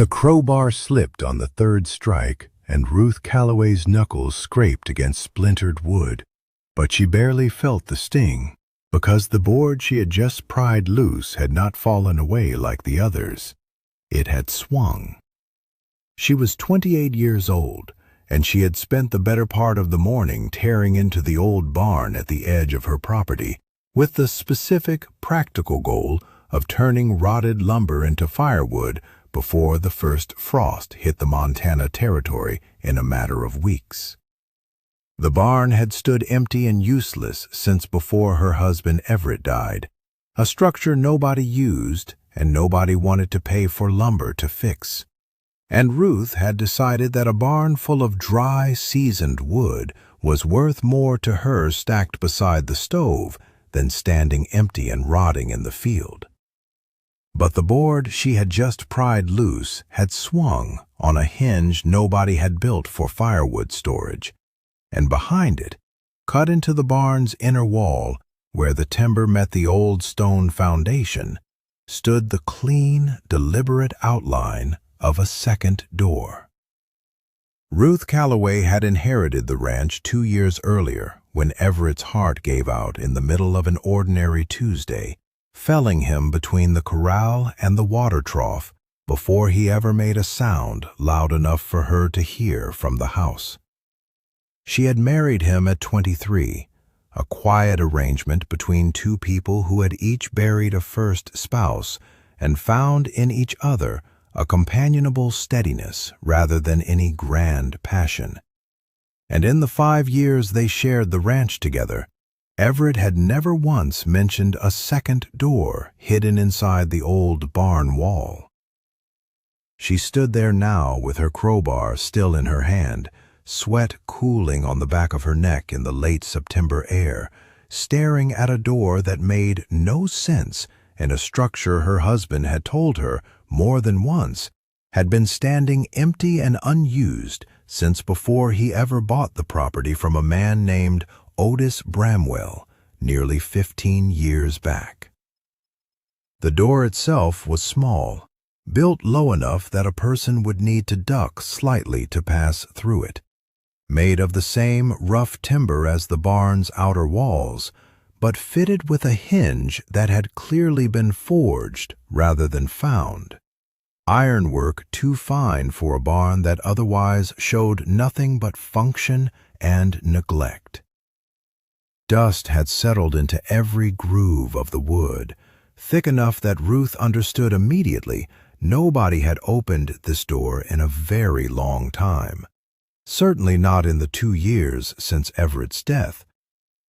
The crowbar slipped on the third strike, and Ruth Calloway's knuckles scraped against splintered wood. But she barely felt the sting, because the board she had just pried loose had not fallen away like the others. It had swung. She was 28 years old, and she had spent the better part of the morning tearing into the old barn at the edge of her property, with the specific, practical goal of turning rotted lumber into firewood before the first frost hit the Montana territory in a matter of weeks. The barn had stood empty and useless since before her husband Everett died, a structure nobody used and nobody wanted to pay for lumber to fix. And Ruth had decided that a barn full of dry, seasoned wood was worth more to her stacked beside the stove than standing empty and rotting in the field. But the board she had just pried loose had swung on a hinge nobody had built for firewood storage, and behind it, cut into the barn's inner wall, where the timber met the old stone foundation, stood the clean, deliberate outline of a second door. Ruth Calloway had inherited the ranch 2 years earlier when Everett's heart gave out in the middle of an ordinary Tuesday, felling him between the corral and the water trough before he ever made a sound loud enough for her to hear from the house. She had married him at 23, a quiet arrangement between two people who had each buried a first spouse and found in each other a companionable steadiness rather than any grand passion. And in the 5 years they shared the ranch together, Everett had never once mentioned a second door hidden inside the old barn wall. She stood there now with her crowbar still in her hand, sweat cooling on the back of her neck in the late September air, staring at a door that made no sense in a structure her husband had told her more than once had been standing empty and unused since before he ever bought the property from a man named Otis Bramwell nearly 15 years back. The door itself was small, built low enough that a person would need to duck slightly to pass through it, made of the same rough timber as the barn's outer walls, but fitted with a hinge that had clearly been forged rather than found. Ironwork too fine for a barn that otherwise showed nothing but function and neglect. Dust had settled into every groove of the wood, thick enough that Ruth understood immediately nobody had opened this door in a very long time, certainly not in the 2 years since Everett's death,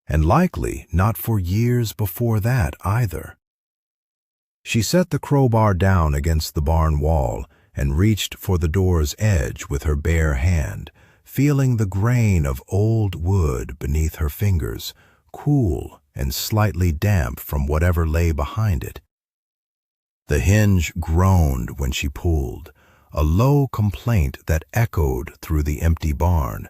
and likely not for years before that either. She set the crowbar down against the barn wall and reached for the door's edge with her bare hand, feeling the grain of old wood beneath her fingers, cool and slightly damp from whatever lay behind it. The hinge groaned when she pulled, a low complaint that echoed through the empty barn,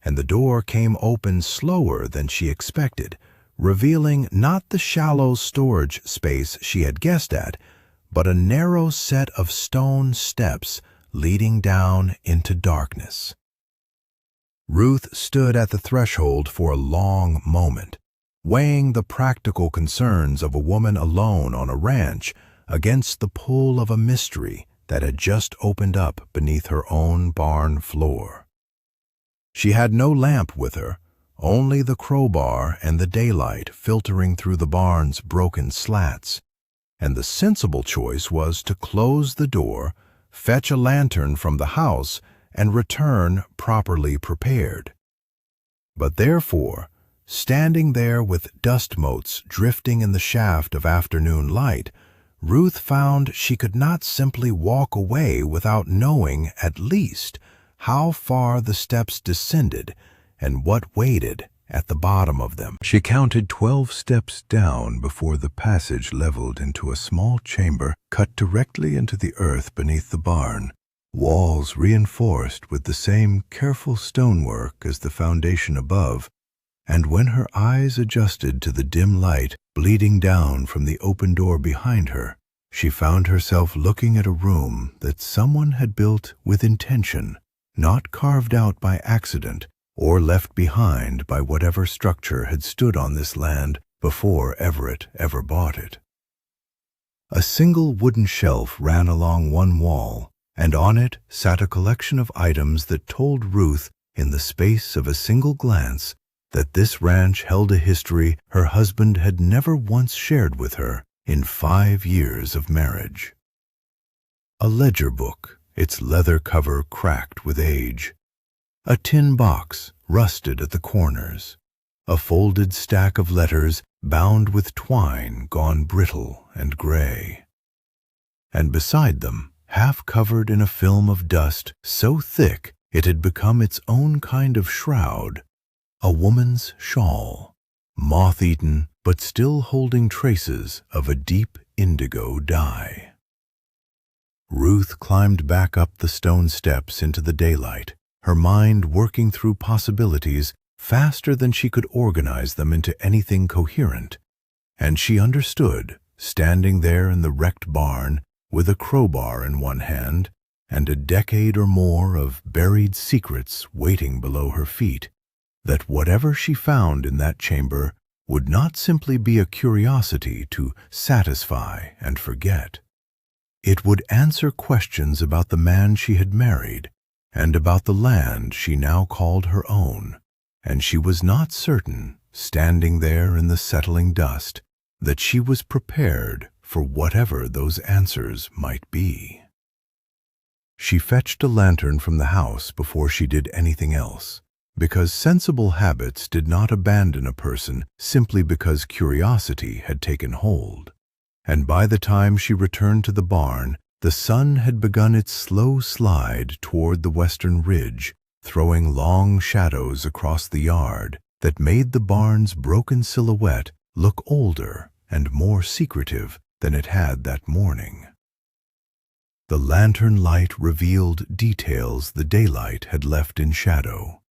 and the door came open slower than she expected, revealing not the shallow storage space she had guessed at, but a narrow set of stone steps leading down into darkness. Ruth stood at the threshold for a long moment, weighing the practical concerns of a woman alone on a ranch against the pull of a mystery that had just opened up beneath her own barn floor. She had no lamp with her, only the crowbar and the daylight filtering through the barn's broken slats, and the sensible choice was to close the door, fetch a lantern from the house, and return properly prepared. But therefore, standing there with dust motes drifting in the shaft of afternoon light, Ruth found she could not simply walk away without knowing, at least, how far the steps descended and what waited at the bottom of them. She counted 12 steps down before the passage leveled into a small chamber cut directly into the earth beneath the barn, walls reinforced with the same careful stonework as the foundation above, and when her eyes adjusted to the dim light bleeding down from the open door behind her, She found herself looking at a room that someone had built with intention, not carved out by accident or left behind by whatever structure had stood on this land before Everett ever bought it. A single wooden shelf ran along one wall, and on it sat a collection of items that told Ruth, in the space of a single glance, that this ranch held a history her husband had never once shared with her in 5 years of marriage. A ledger book, its leather cover cracked with age. A tin box, rusted at the corners. A folded stack of letters bound with twine gone brittle and gray. And beside them, half covered in a film of dust so thick it had become its own kind of shroud, a woman's shawl, moth-eaten but still holding traces of a deep indigo dye. Ruth climbed back up the stone steps into the daylight, her mind working through possibilities faster than she could organize them into anything coherent, and she understood, standing there in the wrecked barn with a crowbar in one hand and a decade or more of buried secrets waiting below her feet, that whatever she found in that chamber would not simply be a curiosity to satisfy and forget. It would answer questions about the man she had married and about the land she now called her own, and she was not certain, standing there in the settling dust, that she was prepared for whatever those answers might be. She fetched a lantern from the house before she did anything else, because sensible habits did not abandon a person simply because curiosity had taken hold. And by the time she returned to the barn, the sun had begun its slow slide toward the western ridge, throwing long shadows across the yard that made the barn's broken silhouette look older and more secretive than it had that morning. The lantern light revealed details the daylight had left in shadow.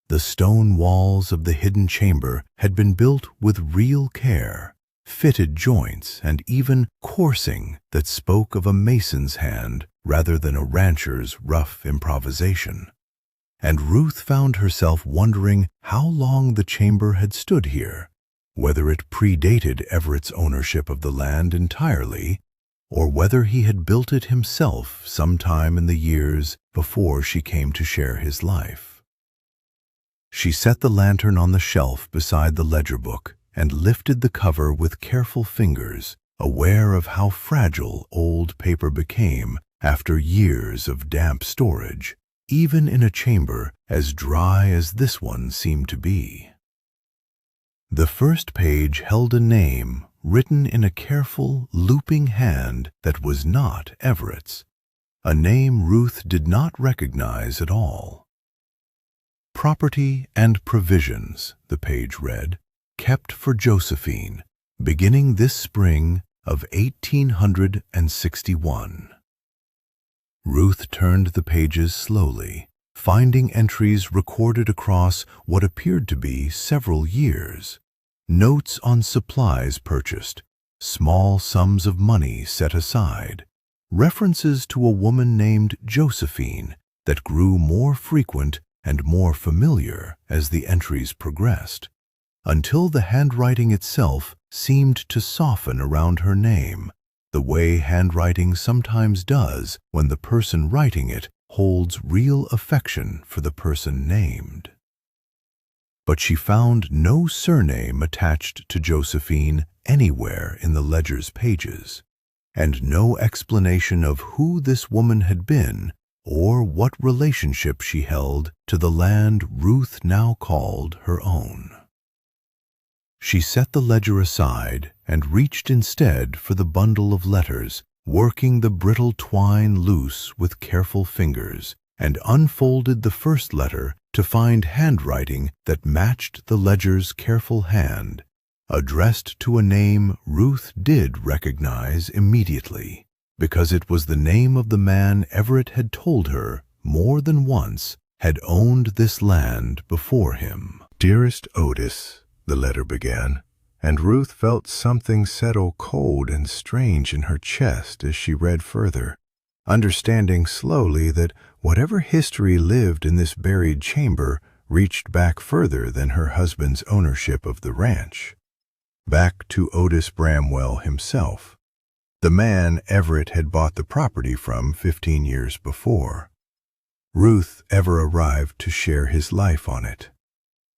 The stone walls of the hidden chamber had been built with real care, fitted joints and even coursing that spoke of a mason's hand rather than a rancher's rough improvisation. And Ruth found herself wondering how long the chamber had stood here, whether it predated Everett's ownership of the land entirely, or whether he had built it himself sometime in the years before she came to share his life. She set the lantern on the shelf beside the ledger book and lifted the cover with careful fingers, aware of how fragile old paper became after years of damp storage, even in a chamber as dry as this one seemed to be. The first page held a name written in a careful, looping hand that was not Everett's, a name Ruth did not recognize at all. Property and provisions, the page read, kept for Josephine, beginning this spring of 1861. Ruth turned the pages slowly, finding entries recorded across what appeared to be several years. Notes on supplies purchased, small sums of money set aside, references to a woman named Josephine that grew more frequent and more familiar as the entries progressed, until the handwriting itself seemed to soften around her name, the way handwriting sometimes does when the person writing it holds real affection for the person named. But she found no surname attached to Josephine anywhere in the ledger's pages, and no explanation of who this woman had been or what relationship she held to the land Ruth now called her own. She set the ledger aside and reached instead for the bundle of letters, working the brittle twine loose with careful fingers, and unfolded the first letter to find handwriting that matched the ledger's careful hand, addressed to a name Ruth did recognize immediately, because it was the name of the man Everett had told her more than once had owned this land before him. "Dearest Otis," the letter began, and Ruth felt something settle cold and strange in her chest as she read further, understanding slowly that whatever history lived in this buried chamber reached back further than her husband's ownership of the ranch. Back to Otis Bramwell himself, the man Everett had bought the property from 15 years before. Ruth ever arrived to share his life on it.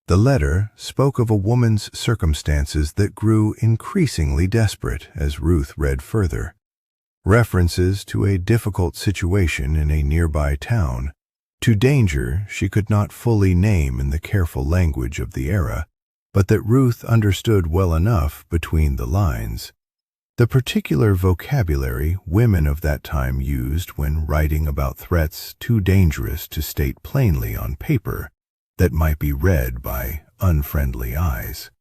The letter spoke of a woman's circumstances that grew increasingly desperate as Ruth read further. References to a difficult situation in a nearby town, to danger she could not fully name in the careful language of the era, but that Ruth understood well enough between the lines. The particular vocabulary women of that time used when writing about threats too dangerous to state plainly on paper that might be read by unfriendly eyes.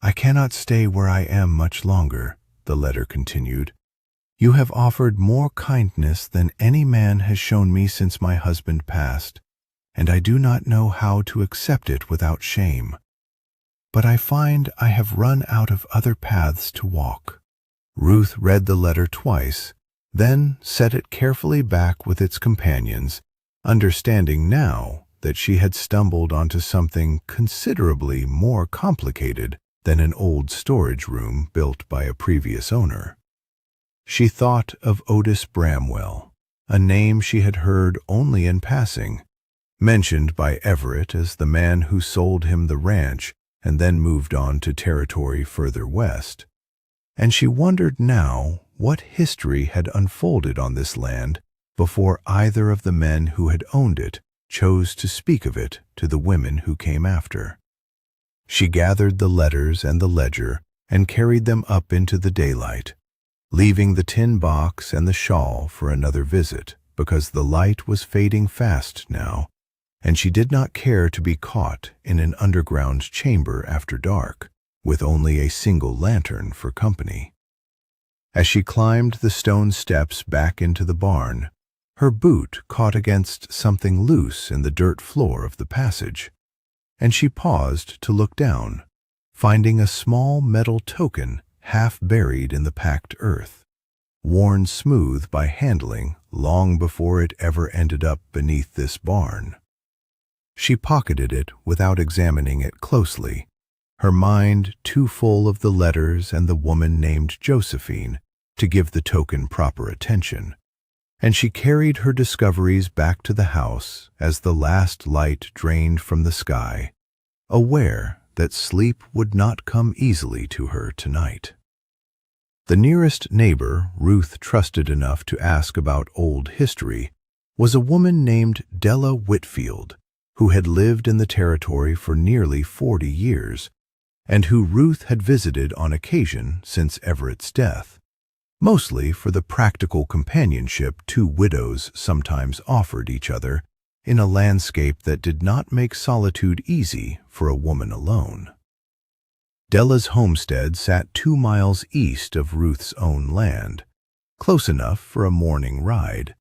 "I cannot stay where I am much longer," the letter continued. "You have offered more kindness than any man has shown me since my husband passed, and I do not know how to accept it without shame. But I find I have run out of other paths to walk." Ruth read the letter twice, then set it carefully back with its companions, understanding now that she had stumbled onto something considerably more complicated than an old storage room built by a previous owner. She thought of Otis Bramwell, a name she had heard only in passing, mentioned by Everett as the man who sold him the ranch and then moved on to territory further west. And she wondered now what history had unfolded on this land before either of the men who had owned it chose to speak of it to the women who came after. She gathered the letters and the ledger and carried them up into the daylight, leaving the tin box and the shawl for another visit because the light was fading fast now, and she did not care to be caught in an underground chamber after dark, with only a single lantern for company. As she climbed the stone steps back into the barn, her boot caught against something loose in the dirt floor of the passage, and she paused to look down, finding a small metal token half buried in the packed earth, worn smooth by handling long before it ever ended up beneath this barn. She pocketed it without examining it closely, her mind too full of the letters and the woman named Josephine to give the token proper attention, and she carried her discoveries back to the house as the last light drained from the sky, aware that sleep would not come easily to her tonight. The nearest neighbor Ruth trusted enough to ask about old history was a woman named Della Whitfield, who had lived in the territory for nearly 40 years, and who Ruth had visited on occasion since Everett's death, mostly for the practical companionship two widows sometimes offered each other in a landscape that did not make solitude easy for a woman alone. Della's homestead sat 2 miles east of Ruth's own land, close enough for a morning ride,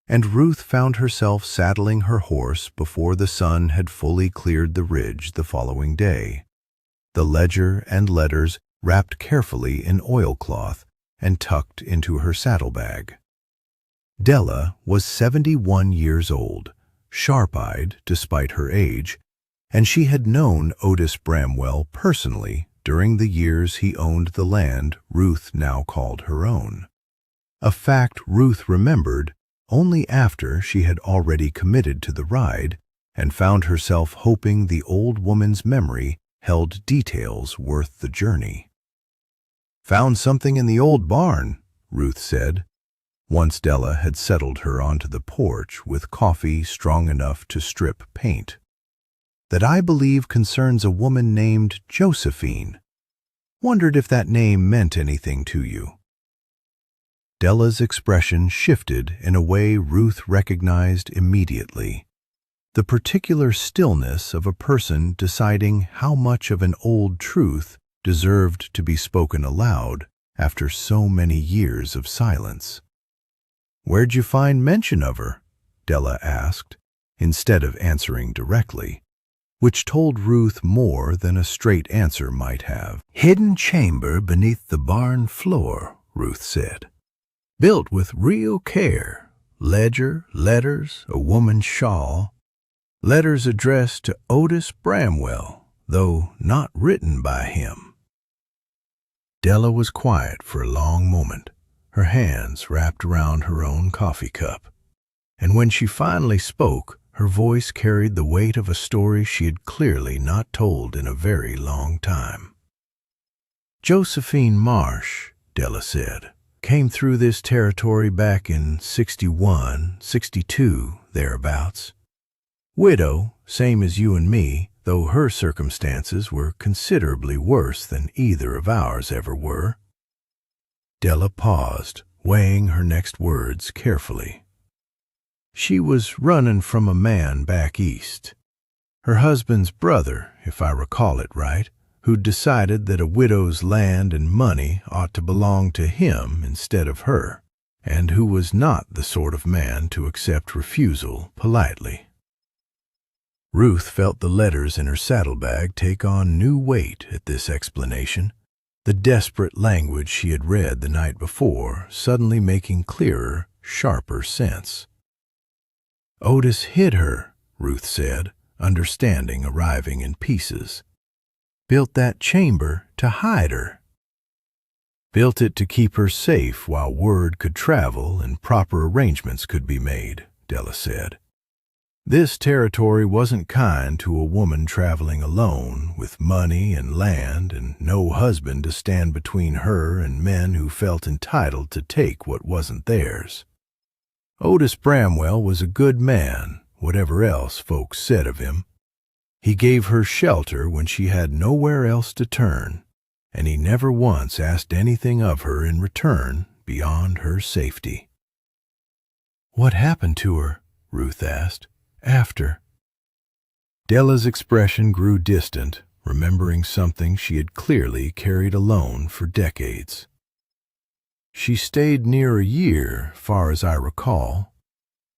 and Ruth found herself saddling her horse before the sun had fully cleared the ridge the following day, the ledger and letters wrapped carefully in oilcloth and tucked into her saddlebag. Della was 71 years old, sharp-eyed despite her age, and she had known Otis Bramwell personally during the years he owned the land Ruth now called her own, a fact Ruth remembered only after she had already committed to the ride and found herself hoping the old woman's memory held details worth the journey. "Found something in the old barn," Ruth said, once Della had settled her onto the porch with coffee strong enough to strip paint, "that I believe concerns a woman named Josephine. Wondered if that name meant anything to you." Della's expression shifted in a way Ruth recognized immediately, the particular stillness of a person deciding how much of an old truth deserved to be spoken aloud after so many years of silence. "Where'd you find mention of her?" Della asked, instead of answering directly. which told Ruth more than a straight answer might have. "Hidden chamber beneath the barn floor," Ruth said. "Built with real care. Ledger, letters, a woman's shawl. Letters addressed to Otis Bramwell, though not written by him." Della was quiet for a long moment, her hands wrapped around her own coffee cup. And when she finally spoke, her voice carried the weight of a story she had clearly not told in a very long time. "Josephine Marsh," Della said, "came through this territory back in 61, 62, thereabouts. Widow, same as you and me, though her circumstances were considerably worse than either of ours ever were." Della paused, weighing her next words carefully. "She was running from a man back east. Her husband's brother, if I recall it right, who'd decided that a widow's land and money ought to belong to him instead of her, and who was not the sort of man to accept refusal politely." Ruth felt the letters in her saddlebag take on new weight at this explanation, the desperate language she had read the night before suddenly making clearer, sharper sense. "Otis hid her," Ruth said, understanding arriving in pieces. "Built that chamber to hide her." "Built it to keep her safe while word could travel and proper arrangements could be made," Della said. "This territory wasn't kind to a woman traveling alone, with money and land and no husband to stand between her and men who felt entitled to take what wasn't theirs. Otis Bramwell was a good man, whatever else folks said of him. He gave her shelter when she had nowhere else to turn, and he never once asked anything of her in return beyond her safety." "What happened to her?" Ruth asked. "After?" Della's expression grew distant, remembering something she had clearly carried alone for decades. "She stayed near a year, far as I recall.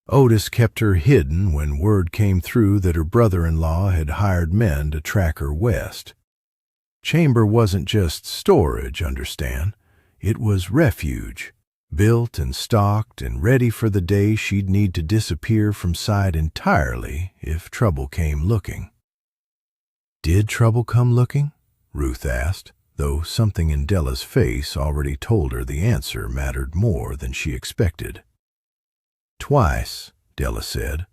Otis kept her hidden when word came through that her brother-in-law had hired men to track her west. Chamber wasn't just storage, understand. It was refuge, built and stocked and ready for the day she'd need to disappear from sight entirely if trouble came looking." "Did trouble come looking?" Ruth asked, though something in Della's face already told her the answer mattered more than she expected. "Twice," Della said.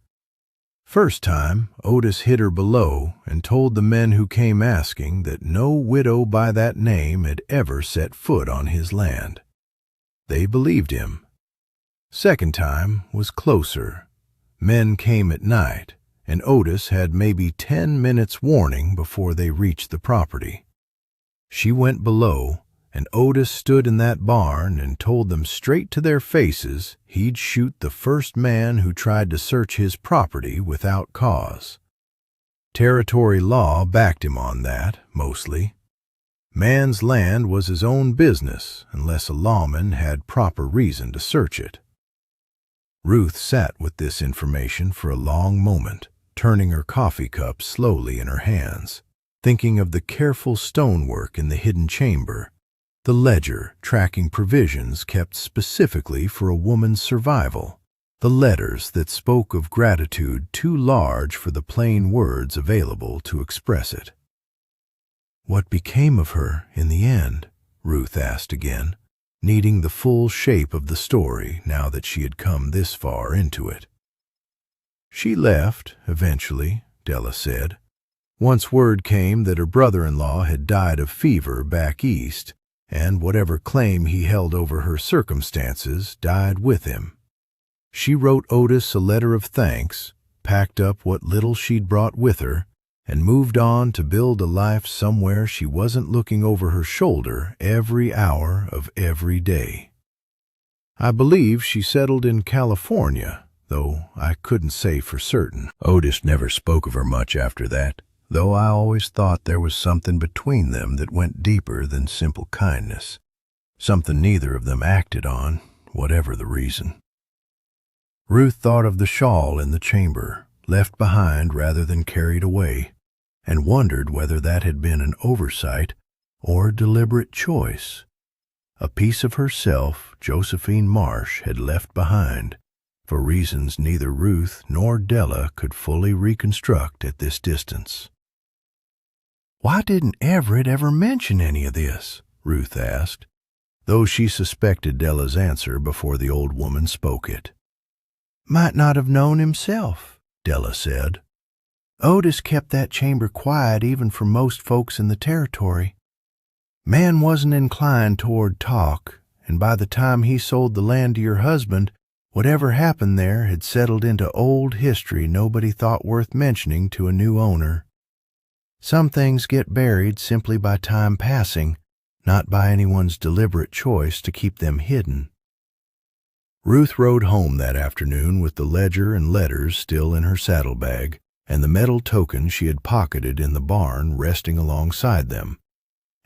"First time, Otis hid her below and told the men who came asking that no widow by that name had ever set foot on his land. They believed him. Second time was closer. Men came at night, and Otis had maybe 10 minutes warning before they reached the property. She went below, and Otis stood in that barn and told them straight to their faces he'd shoot the first man who tried to search his property without cause. Territory law backed him on that, mostly. Man's land was his own business unless a lawman had proper reason to search it." Ruth sat with this information for a long moment, turning her coffee cup slowly in her hands, thinking of the careful stonework in the hidden chamber, the ledger tracking provisions kept specifically for a woman's survival, the letters that spoke of gratitude too large for the plain words available to express it. "What became of her in the end?" Ruth asked again, needing the full shape of the story now that she had come this far into it. "She left, eventually," Della said. "Once word came that her brother-in-law had died of fever back east, and whatever claim he held over her circumstances died with him. She wrote Otis a letter of thanks, packed up what little she'd brought with her, and moved on to build a life somewhere she wasn't looking over her shoulder every hour of every day. I believe she settled in California, though I couldn't say for certain. Otis never spoke of her much after that, though I always thought there was something between them that went deeper than simple kindness, something neither of them acted on, whatever the reason." Ruth thought of the shawl in the chamber, left behind rather than carried away. and wondered whether that had been an oversight or deliberate choice. A piece of herself Josephine Marsh had left behind, for reasons neither Ruth nor Della could fully reconstruct at this distance. "Why didn't Everett ever mention any of this?" Ruth asked, though she suspected Della's answer before the old woman spoke it. "Might not have known himself," Della said. "Otis kept that chamber quiet even for most folks in the territory. Man wasn't inclined toward talk, and by the time he sold the land to your husband, whatever happened there had settled into old history nobody thought worth mentioning to a new owner. Some things get buried simply by time passing, not by anyone's deliberate choice to keep them hidden." Ruth rode home that afternoon with the ledger and letters still in her saddlebag, and the metal token she had pocketed in the barn resting alongside them.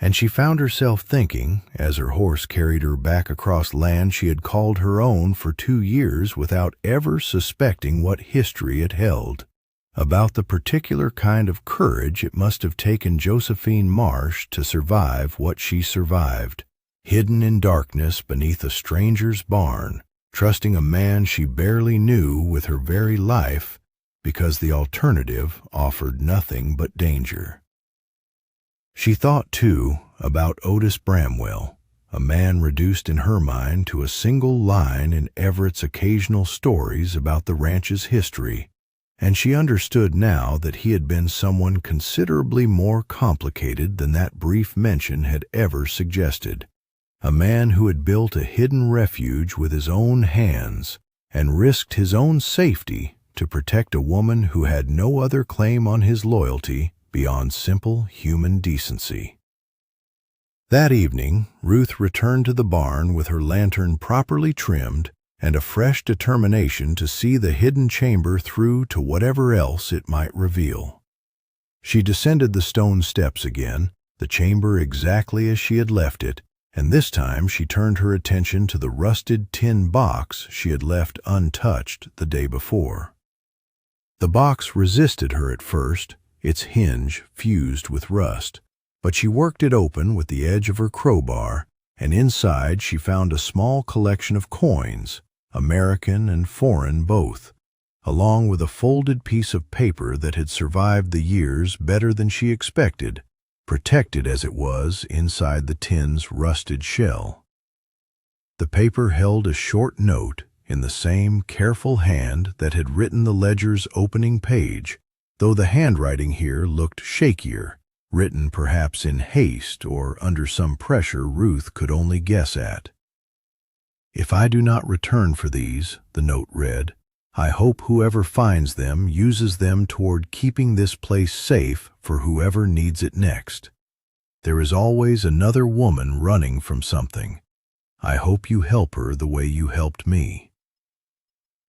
And she found herself thinking, as her horse carried her back across land she had called her own for 2 years without ever suspecting what history it held, about the particular kind of courage it must have taken Josephine Marsh to survive what she survived, hidden in darkness beneath a stranger's barn, trusting a man she barely knew with her very life because the alternative offered nothing but danger. She thought, too, about Otis Bramwell, a man reduced in her mind to a single line in Everett's occasional stories about the ranch's history, and she understood now that he had been someone considerably more complicated than that brief mention had ever suggested, a man who had built a hidden refuge with his own hands and risked his own safety to protect a woman who had no other claim on his loyalty beyond simple human decency. That evening, Ruth returned to the barn with her lantern properly trimmed and a fresh determination to see the hidden chamber through to whatever else it might reveal. She descended the stone steps again, the chamber exactly as she had left it, and this time she turned her attention to the rusted tin box she had left untouched the day before. The box resisted her at first, its hinge fused with rust, but she worked it open with the edge of her crowbar, and inside she found a small collection of coins, American and foreign both, along with a folded piece of paper that had survived the years better than she expected, protected as it was inside the tin's rusted shell. The paper held a short note in the same careful hand that had written the ledger's opening page, though the handwriting here looked shakier, written perhaps in haste or under some pressure Ruth could only guess at. "If I do not return for these," the note read, "I hope whoever finds them uses them toward keeping this place safe for whoever needs it next. There is always another woman running from something. I hope you help her the way you helped me."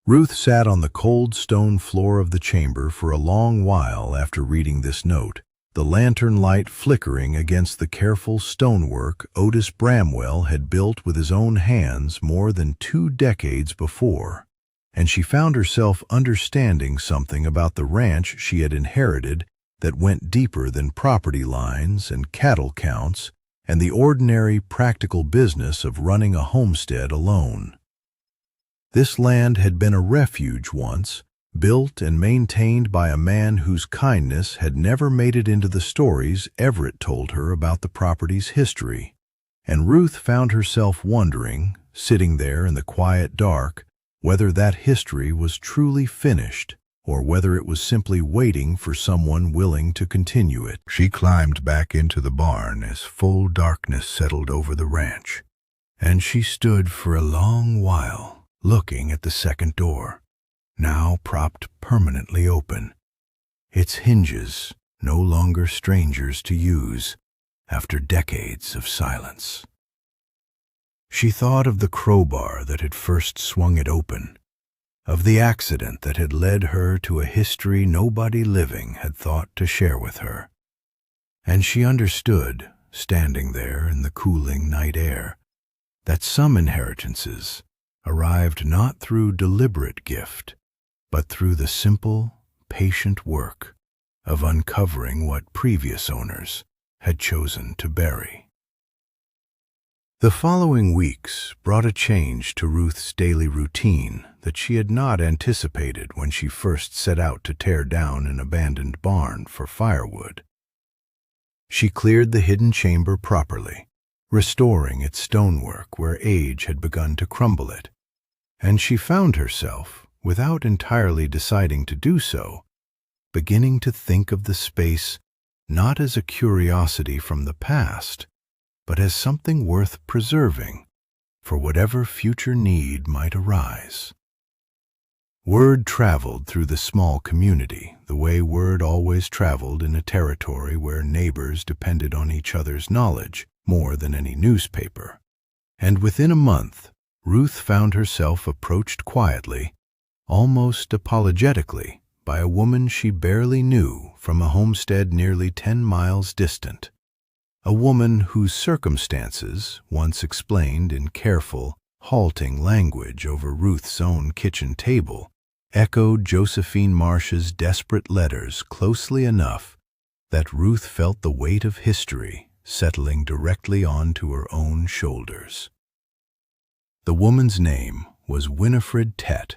Ruth sat on the cold stone floor of the chamber for a long while after reading this note, the lantern light flickering against the careful stonework Otis Bramwell had built with his own hands more than 2 decades before, and she found herself understanding something about the ranch she had inherited that went deeper than property lines and cattle counts and the ordinary practical business of running a homestead alone. This land had been a refuge once, built and maintained by a man whose kindness had never made it into the stories Everett told her about the property's history, and Ruth found herself wondering, sitting there in the quiet dark, whether that history was truly finished or whether it was simply waiting for someone willing to continue it. She climbed back into the barn as full darkness settled over the ranch, and she stood for a long while, looking at the second door, now propped permanently open, its hinges no longer strangers to use after decades of silence. She thought of the crowbar that had first swung it open, of the accident that had led her to a history nobody living had thought to share with her, and she understood, standing there in the cooling night air, that some inheritances arrived not through deliberate gift, but through the simple, patient work of uncovering what previous owners had chosen to bury. The following weeks brought a change to Ruth's daily routine that she had not anticipated when she first set out to tear down an abandoned barn for firewood. She cleared the hidden chamber properly, restoring its stonework where age had begun to crumble it, and she found herself, without entirely deciding to do so, beginning to think of the space not as a curiosity from the past, but as something worth preserving for whatever future need might arise. Word traveled through the small community the way word always traveled in a territory where neighbors depended on each other's knowledge more than any newspaper. And within a month, Ruth found herself approached quietly, almost apologetically, by a woman she barely knew from a homestead nearly 10 miles distant. A woman whose circumstances, once explained in careful, halting language over Ruth's own kitchen table, echoed Josephine Marsh's desperate letters closely enough that Ruth felt the weight of history settling directly onto her own shoulders. The woman's name was Winifred Tett,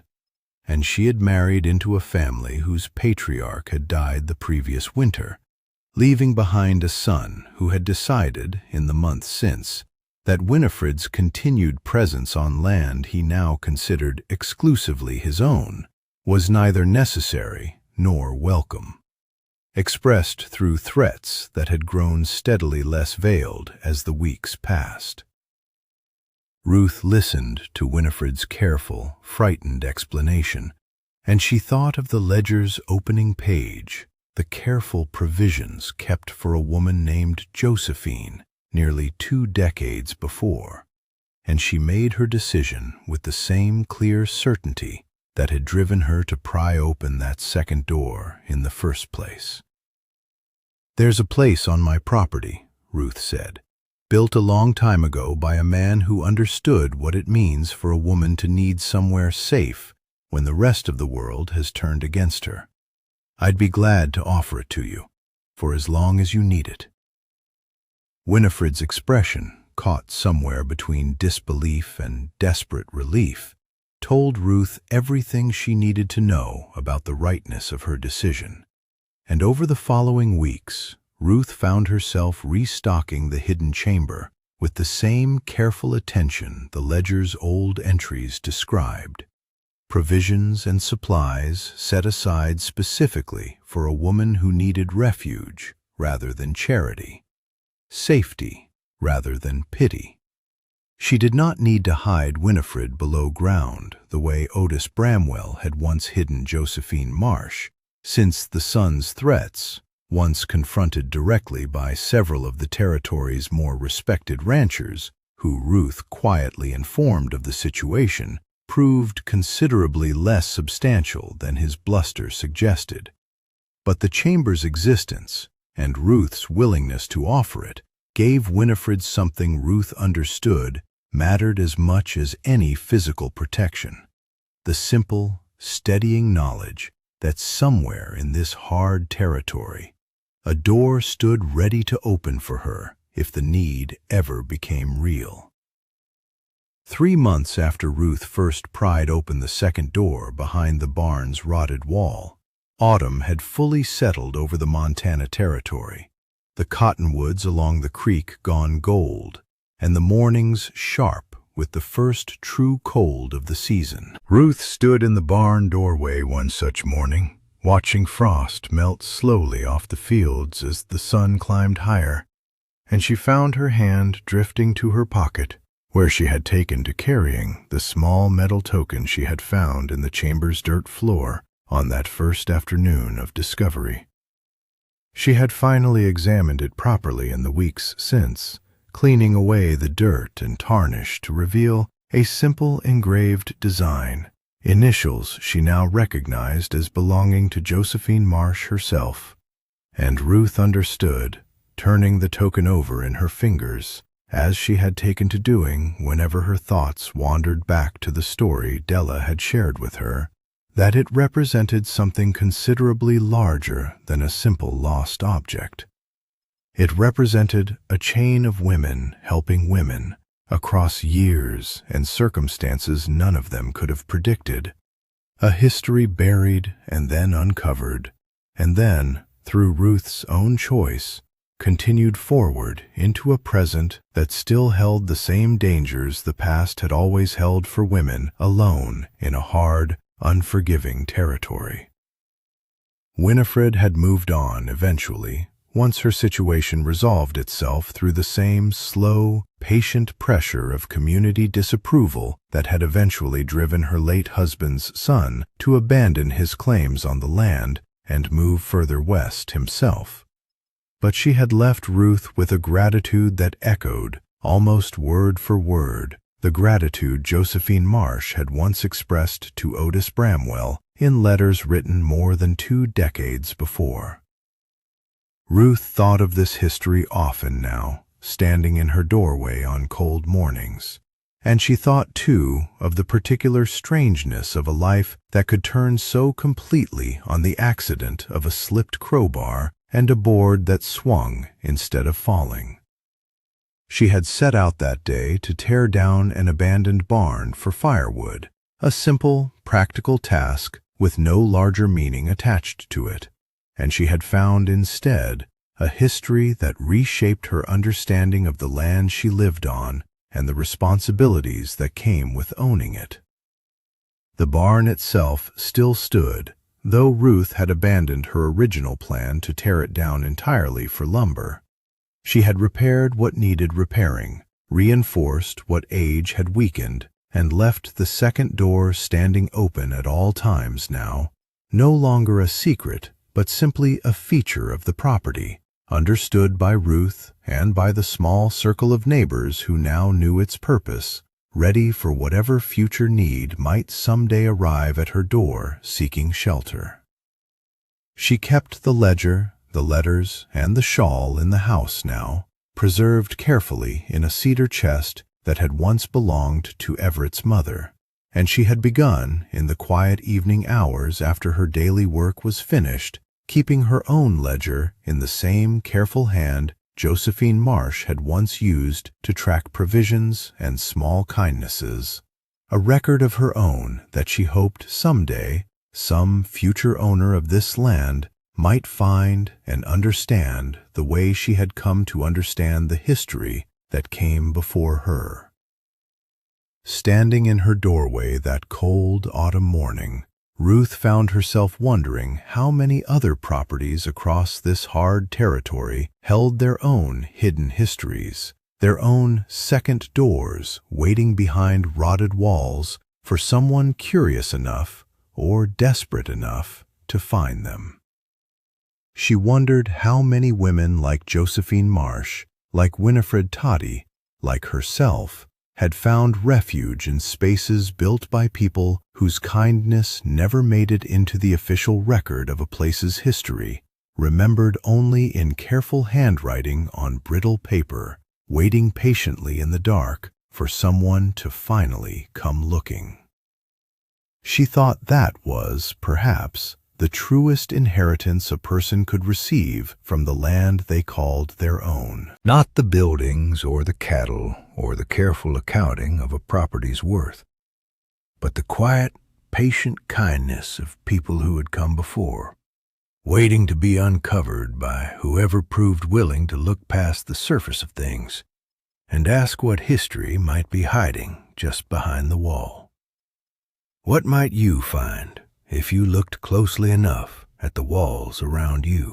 and she had married into a family whose patriarch had died the previous winter, leaving behind a son who had decided, in the months since, that Winifred's continued presence on land he now considered exclusively his own was neither necessary nor welcome, expressed through threats that had grown steadily less veiled as the weeks passed. Ruth listened to Winifred's careful, frightened explanation, and she thought of the ledger's opening page, the careful provisions kept for a woman named Josephine nearly 2 decades before, and she made her decision with the same clear certainty that had driven her to pry open that second door in the first place. "There's a place on my property," Ruth said, "built a long time ago by a man who understood what it means for a woman to need somewhere safe when the rest of the world has turned against her. I'd be glad to offer it to you, for as long as you need it." Winifred's expression, caught somewhere between disbelief and desperate relief, told Ruth everything she needed to know about the rightness of her decision. And over the following weeks, Ruth found herself restocking the hidden chamber with the same careful attention the ledger's old entries described. Provisions and supplies set aside specifically for a woman who needed refuge rather than charity, safety rather than pity. She did not need to hide Winifred below ground the way Otis Bramwell had once hidden Josephine Marsh, since the son's threats, once confronted directly by several of the territory's more respected ranchers, who Ruth quietly informed of the situation, proved considerably less substantial than his bluster suggested. But the chamber's existence, and Ruth's willingness to offer it, gave Winifred something Ruth understood mattered as much as any physical protection: the simple, steadying knowledge that somewhere in this hard territory, a door stood ready to open for her if the need ever became real. 3 months after Ruth first pried open the second door behind the barn's rotted wall, autumn had fully settled over the Montana territory, the cottonwoods along the creek gone gold, and the mornings sharp with the first true cold of the season. Ruth stood in the barn doorway one such morning, watching frost melt slowly off the fields as the sun climbed higher, and she found her hand drifting to her pocket, where she had taken to carrying the small metal token she had found in the chamber's dirt floor on that first afternoon of discovery. She had finally examined it properly in the weeks since, cleaning away the dirt and tarnish to reveal a simple engraved design, initials she now recognized as belonging to Josephine Marsh herself. And Ruth understood, turning the token over in her fingers, as she had taken to doing whenever her thoughts wandered back to the story Della had shared with her, that it represented something considerably larger than a simple lost object. It represented a chain of women helping women across years and circumstances none of them could have predicted. A history buried and then uncovered, and then, through Ruth's own choice, continued forward into a present that still held the same dangers the past had always held for women alone in a hard, unforgiving territory. Winifred had moved on eventually, once her situation resolved itself through the same slow, patient pressure of community disapproval that had eventually driven her late husband's son to abandon his claims on the land and move further west himself. But she had left Ruth with a gratitude that echoed, almost word for word, the gratitude Josephine Marsh had once expressed to Otis Bramwell in letters written more than 2 decades before. Ruth thought of this history often now, standing in her doorway on cold mornings. And she thought, too, of the particular strangeness of a life that could turn so completely on the accident of a slipped crowbar and a board that swung instead of falling. She had set out that day to tear down an abandoned barn for firewood, a simple, practical task with no larger meaning attached to it, and she had found instead a history that reshaped her understanding of the land she lived on and the responsibilities that came with owning it. The barn itself still stood, though Ruth had abandoned her original plan to tear it down entirely for lumber. She had repaired what needed repairing, reinforced what age had weakened, and left the second door standing open at all times now, no longer a secret, but simply a feature of the property, understood by Ruth and by the small circle of neighbors who now knew its purpose, ready for whatever future need might someday arrive at her door seeking shelter. She kept the ledger, the letters, and the shawl in the house now, preserved carefully in a cedar chest that had once belonged to Everett's mother, and she had begun, in the quiet evening hours after her daily work was finished, keeping her own ledger in the same careful hand Josephine Marsh had once used to track provisions and small kindnesses, a record of her own that she hoped someday some future owner of this land might find and understand the way she had come to understand the history that came before her. Standing in her doorway that cold autumn morning, Ruth found herself wondering how many other properties across this hard territory held their own hidden histories, their own second doors waiting behind rotted walls for someone curious enough or desperate enough to find them. She wondered how many women like Josephine Marsh, like Winifred Toddy, like herself, had found refuge in spaces built by people whose kindness never made it into the official record of a place's history, remembered only in careful handwriting on brittle paper, waiting patiently in the dark for someone to finally come looking. She thought that was, perhaps, the truest inheritance a person could receive from the land they called their own. Not the buildings or the cattle or the careful accounting of a property's worth, but the quiet, patient kindness of people who had come before, waiting to be uncovered by whoever proved willing to look past the surface of things and ask what history might be hiding just behind the wall. What might you find if you looked closely enough at the walls around you?